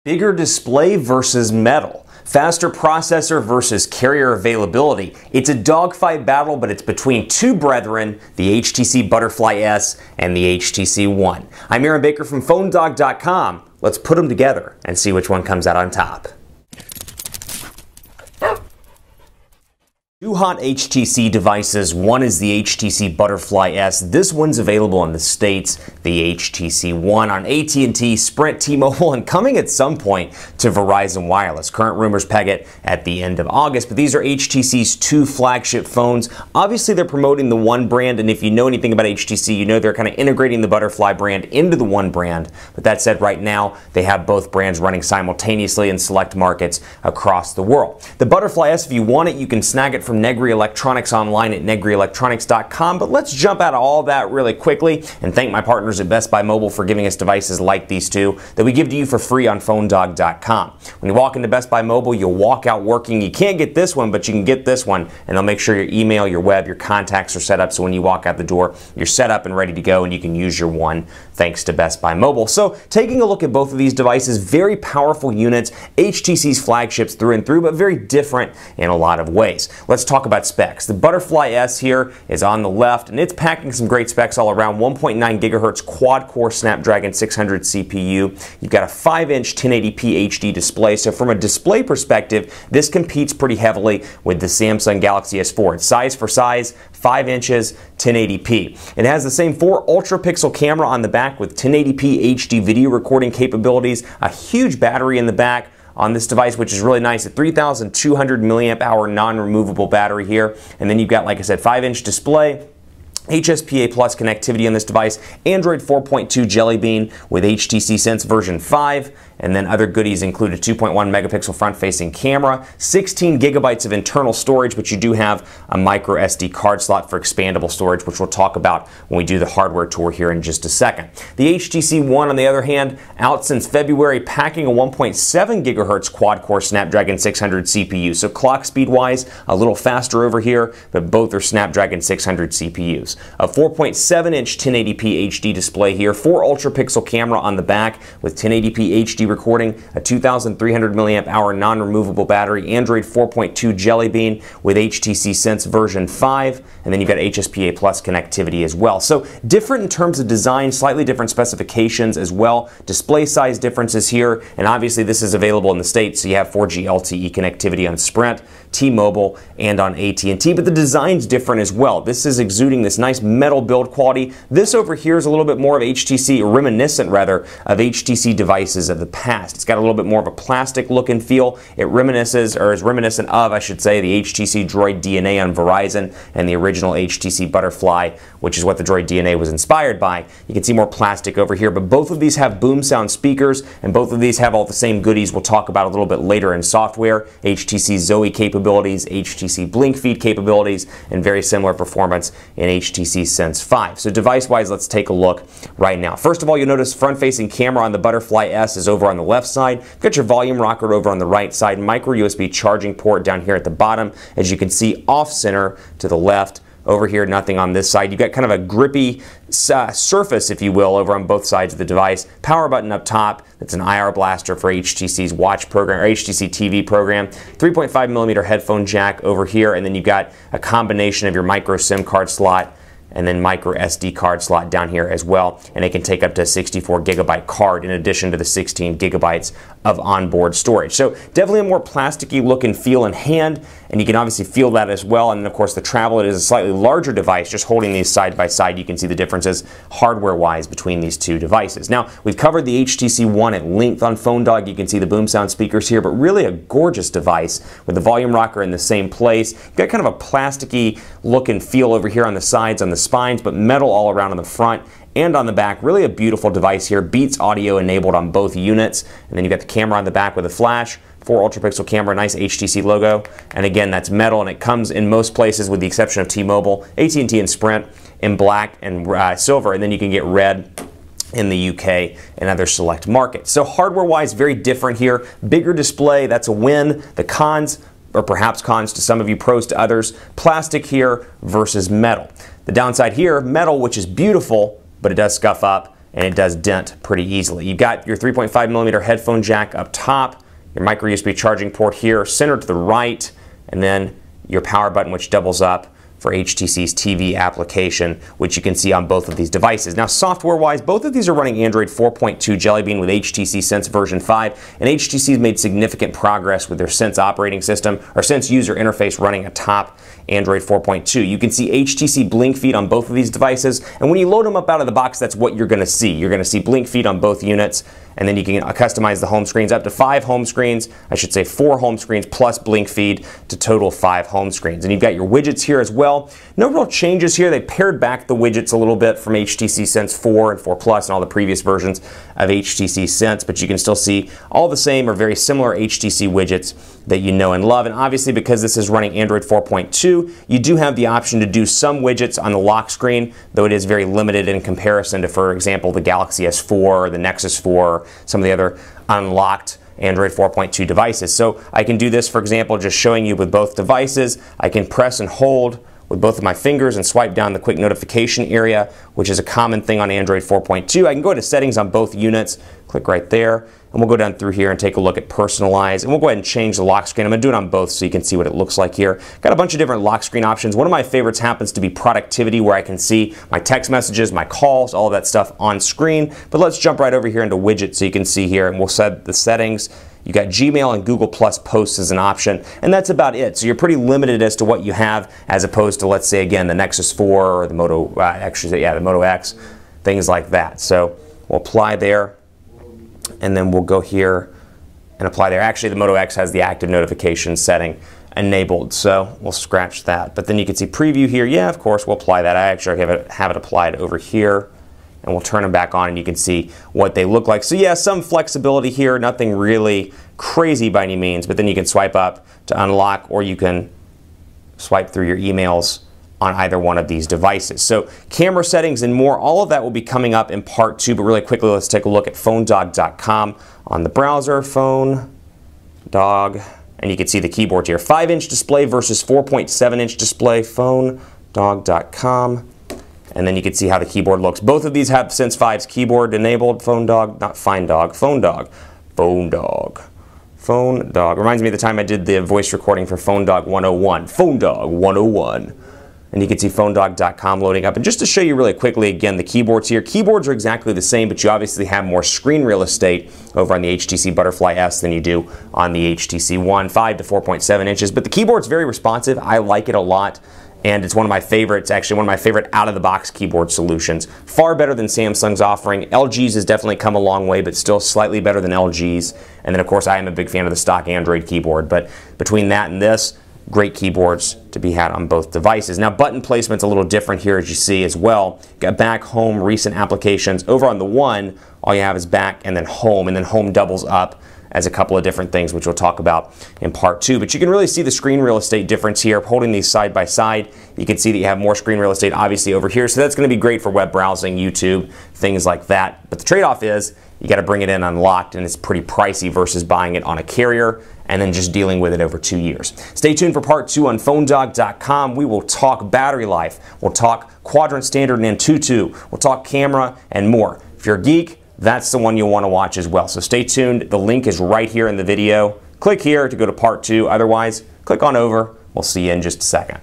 Bigger display versus metal. Faster processor versus carrier availability. It's a dogfight battle, but it's between two brethren, the HTC Butterfly S and the HTC One. I'm Aaron Baker from PhoneDog.com. Let's put them together and see which one comes out on top. Two hot HTC devices. One is the HTC Butterfly S. This one's available in the States. The HTC One on AT&T, Sprint, T-Mobile, and coming at some point to Verizon Wireless. Current rumors peg it at the end of August, but these are HTC's two flagship phones. Obviously, they're promoting the One brand, and if you know anything about HTC, you know they're kind of integrating the Butterfly brand into the One brand. But that said, right now, they have both brands running simultaneously in select markets across the world. The Butterfly S, if you want it, you can snag it from Negri Electronics online at negrielectronics.com. But let's jump out of all that really quickly and thank my partners at Best Buy Mobile for giving us devices like these two that we give to you for free on PhoneDog.com. When you walk into Best Buy Mobile, you'll walk out working. You can't get this one, but you can get this one, and they'll make sure your email, your web, your contacts are set up so when you walk out the door, you're set up and ready to go, and you can use your one thanks to Best Buy Mobile. So taking a look at both of these devices, very powerful units, HTC's flagships through and through, but very different in a lot of ways. Let's talk about specs. The Butterfly S here is on the left, and it's packing some great specs all around. 1.9 gigahertz quad-core Snapdragon 600 CPU. You've got a 5-inch 1080p HD display, so from a display perspective, this competes pretty heavily with the Samsung Galaxy S4. It's size for size, 5 inches, 1080p. It has the same 4 ultra-pixel camera on the back with 1080p HD video recording capabilities, a huge battery in the back on this device, which is really nice. A 3,200 milliamp hour non-removable battery here. And then you've got, like I said, 5-inch display, HSPA Plus connectivity on this device, Android 4.2 Jelly Bean with HTC Sense version 5, and then other goodies include a 2.1 megapixel front-facing camera, 16 gigabytes of internal storage, but you do have a micro SD card slot for expandable storage, which we'll talk about when we do the hardware tour here in just a second. The HTC One, on the other hand, out since February, packing a 1.7 gigahertz quad-core Snapdragon 600 CPU. So clock speed-wise, a little faster over here, but both are Snapdragon 600 CPUs. A 4.7-inch 1080p HD display here, 4 ultra-pixel camera on the back with 1080p HD recording, a 2,300 milliamp hour non-removable battery, Android 4.2 Jelly Bean with HTC Sense version 5, and then you've got HSPA Plus connectivity as well. So different in terms of design, slightly different specifications as well. Display size differences here, and obviously this is available in the States, so you have 4G LTE connectivity on Sprint, T-Mobile, and on AT&T, but the design's different as well. This is exuding this nice metal build quality. This over here is a little bit more of HTC, reminiscent rather, of HTC devices of the past. It's got a little bit more of a plastic look and feel. It reminisces, or is reminiscent of, I should say, the HTC Droid DNA on Verizon and the original HTC Butterfly, which is what the Droid DNA was inspired by. You can see more plastic over here, but both of these have boom sound speakers, and both of these have all the same goodies we'll talk about a little bit later in software. HTC Zoe capabilities, HTC Blink Feed capabilities, and very similar performance in HTC Sense 5. So device-wise, let's take a look right now. First of all, you'll notice front-facing camera on the Butterfly S is over on the left side. You've got your volume rocker over on the right side, micro USB charging port down here at the bottom. As you can see, off-center to the left. Over here, nothing on this side. You've got kind of a grippy surface, if you will, over on both sides of the device. Power button up top. That's an IR blaster for HTC's Watch program, or HTC TV program. 3.5 millimeter headphone jack over here, and then you've got a combination of your micro SIM card slot and then micro SD card slot down here as well, and it can take up to a 64 gigabyte card in addition to the 16 gigabytes of onboard storage. So definitely a more plasticky look and feel in hand, and you can obviously feel that as well. And then of course the Travel, it is a slightly larger device. Just holding these side by side, you can see the differences hardware-wise between these two devices. Now, we've covered the HTC One at length on PhoneDog. You can see the boom sound speakers here, but really a gorgeous device with the volume rocker in the same place. You've got kind of a plasticky look and feel over here on the sides, on the spines, but metal all around on the front and on the back. Really a beautiful device here. Beats audio enabled on both units. And then you've got the camera on the back with a flash, 4 ultra-pixel camera, nice HTC logo. And again, that's metal, and it comes in most places with the exception of T-Mobile, AT&T, and Sprint in black and silver, and then you can get red in the UK and other select markets. So hardware-wise, very different here. Bigger display, that's a win. The cons, or perhaps cons to some of you, pros to others, plastic here versus metal. The downside here, metal, which is beautiful, but it does scuff up, and it does dent pretty easily. You've got your 3.5mm headphone jack up top, your micro USB charging port here, centered to the right, and then your power button, which doubles up for HTC's TV application, which you can see on both of these devices. Now, software-wise, both of these are running Android 4.2 Jelly Bean with HTC Sense version 5, and HTC's made significant progress with their Sense operating system, or Sense user interface running atop Android 4.2. You can see HTC Blink Feed on both of these devices, and when you load them up out of the box, that's what you're going to see. You're going to see Blink Feed on both units, and then you can customize the home screens up to 5 home screens, I should say 4 home screens plus Blink Feed to total 5 home screens. And you've got your widgets here as well. No real changes here. They pared back the widgets a little bit from HTC Sense 4 and 4 Plus and all the previous versions of HTC Sense, but you can still see all the same or very similar HTC widgets that you know and love. And obviously, because this is running Android 4.2, you do have the option to do some widgets on the lock screen, though it is very limited in comparison to, for example, the Galaxy S4 or the Nexus 4, some of the other unlocked Android 4.2 devices. So I can do this, for example, just showing you with both devices. I can press and hold with both of my fingers and swipe down the quick notification area, which is a common thing on Android 4.2. I can go to settings on both units, click right there, and we'll go down through here and take a look at personalize, and we'll go ahead and change the lock screen. I'm going to do it on both so you can see what it looks like here. Got a bunch of different lock screen options. One of my favorites happens to be productivity, where I can see my text messages, my calls, all of that stuff on screen. But let's jump right over here into widgets so you can see here, and we'll set the settings. You got Gmail and Google Plus Posts as an option, and that's about it. So you're pretty limited as to what you have, as opposed to, let's say, again, the Nexus 4 or the Moto, the Moto X, things like that. So we'll apply there, and then we'll go here and apply there. Actually, the Moto X has the active notification setting enabled, so we'll scratch that. But then you can see preview here. Yeah, of course, we'll apply that. I actually have it applied over here. And we'll turn them back on and you can see what they look like. So yeah, some flexibility here, nothing really crazy by any means, but then you can swipe up to unlock, or you can swipe through your emails on either one of these devices. So camera settings and more, all of that will be coming up in part 2, but really quickly let's take a look at PhoneDog.com on the browser, PhoneDog, and you can see the keyboards here. 5-inch display versus 4.7-inch display, PhoneDog.com. And then you can see how the keyboard looks. Both of these have Sense 5's keyboard enabled. PhoneDog, not FindDog, PhoneDog. PhoneDog. PhoneDog. Reminds me of the time I did the voice recording for PhoneDog 101. PhoneDog 101. And you can see PhoneDog.com loading up. And just to show you really quickly, again, the keyboards here. Keyboards are exactly the same, but you obviously have more screen real estate over on the HTC Butterfly S than you do on the HTC One, 5 to 4.7 inches. But the keyboard's very responsive. I like it a lot. And it's one of my favorites, actually one of my favorite out-of-the-box keyboard solutions. Far better than Samsung's offering. LG's has definitely come a long way, but still slightly better than LG's. And then, of course, I am a big fan of the stock Android keyboard. But between that and this, great keyboards to be had on both devices. Now, button placement's a little different here, as you see as well. Got back, home, recent applications. Over on the One, all you have is back and then home doubles up as a couple of different things, which we'll talk about in part 2. But you can really see the screen real estate difference here. Holding these side by side, you can see that you have more screen real estate obviously over here. So that's going to be great for web browsing, YouTube, things like that. But the trade-off is you got to bring it in unlocked, and it's pretty pricey versus buying it on a carrier and then just dealing with it over 2 years. Stay tuned for part 2 on PhoneDog.com. We will talk battery life. We'll talk Quadrant Standard and Antutu. We'll talk camera and more. If you're a geek, that's the one you'll want to watch as well. So stay tuned. The link is right here in the video. Click here to go to part 2. Otherwise, click on over. We'll see you in just a second.